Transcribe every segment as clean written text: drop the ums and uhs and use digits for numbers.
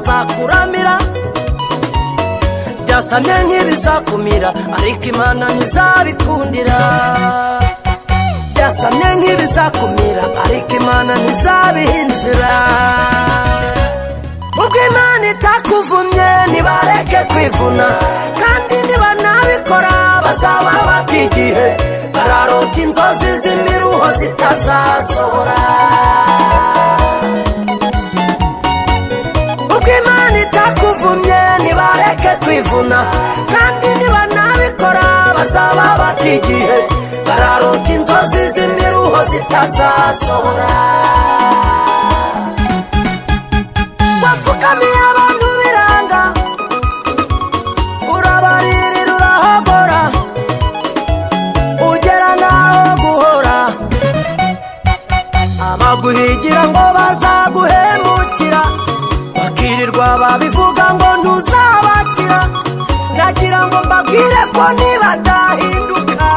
bazakuramira, byasamye nk'ibizakumira ariko Imana ntizabikundira. Byasamye nk'ibizakumira ariko Imana ntizabihindura. Ubwo Imana itakuvumye nibareke kwivuna, kandi niba nabikora bazaba batigihe, bararota inzozi z'imiruho zitazasohora. Ubwo Imana itakuvumye nibareke kwivuna, kandi niba nabikora bazaba batigihe, bararota inzozi z'imiruho zitazasohora. Wapfukamiye abantu biranga, urabaririra urahogora, ugera naho guhora, abaguhigira ngo bazaguhemukira, bakirirwa babivuga ngo ntuzabakira. Nagira ngo mbabwire ko nibadahinduka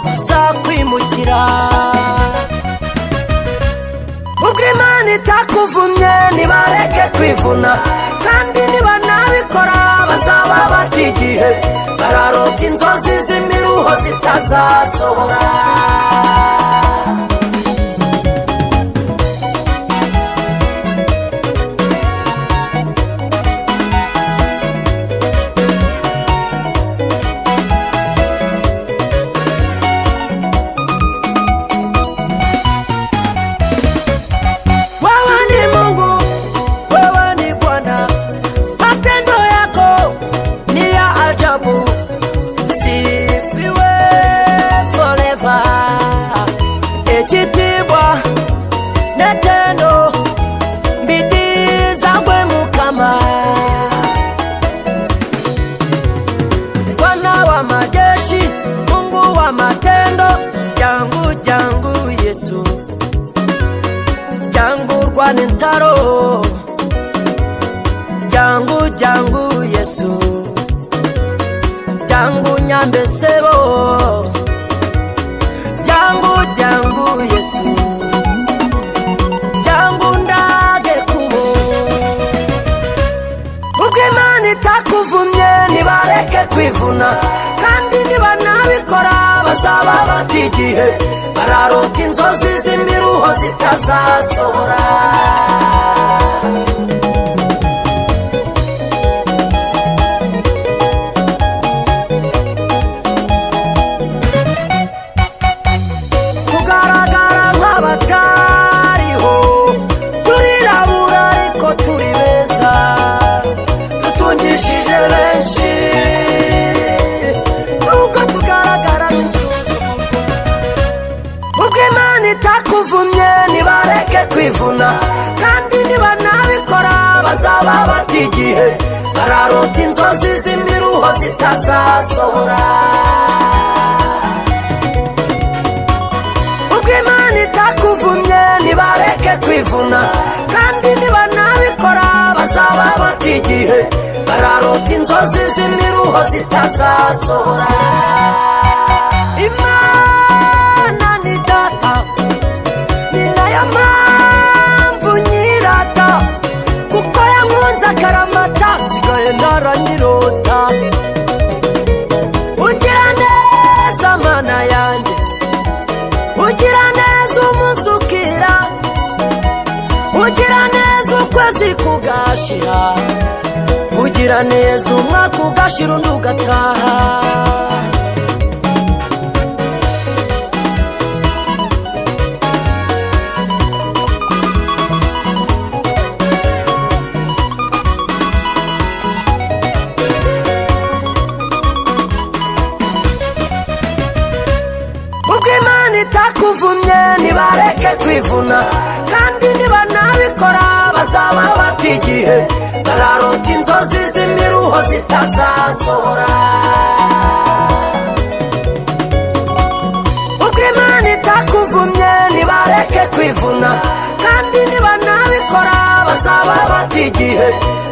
bazakwimukira. Ubwo Imana itakuvumye nibareke kwivuna, kandi niba nabikora bazaba batigihe, bararota inzozi z'imiruho zitazasohora. Yesu jangu rwanintaro, jangu Yesu, jangu nyambesebo, jangu Yesu, jangu ndage kubo. Ubwo Imana itakuvumye nibareke kwivuna, kandi niba nabikora bazaba batigihe, bararota inzozi z'imiruho zitazasohora. Kugaragara nk'abatariho, turirabura ariko turi beza, dutungishije benshi, nubwo tugaragara nk'insuzugurwa. Ubwo Imana itakuvumye nibareke kwivuna, kandi niba nabikora bazaba batigihe, bararota inzozi z'imiruho zitazasohora. Ubwo Imana itakuvumye nibareke kwivuna, kandi niba nabikora bazaba batigihe, bararota inzozi z'imiruho zitazasohora. Imana ni data, ni nayo mpamvu nyirata, kuko yankunze akaramata, nsigaye naranyirota. Ugira neza Mana yanjye, ugira neza umunsi ukira, ugira neza ukwezi kugashira, ugira neza umwaka ugashira undi ugataha. Ubwo Imana itakuvumye nibareke kwivuna, kandi niba nabikora bazaba batigihe, bararota inzozi z'imiruho zitazasohora. Ubwo Imana itakuvumye nibareke kwivuna, kandi niba nabikora bazaba batigihe,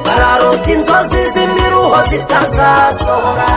bararota inzozi z'imiruho zitazasohora.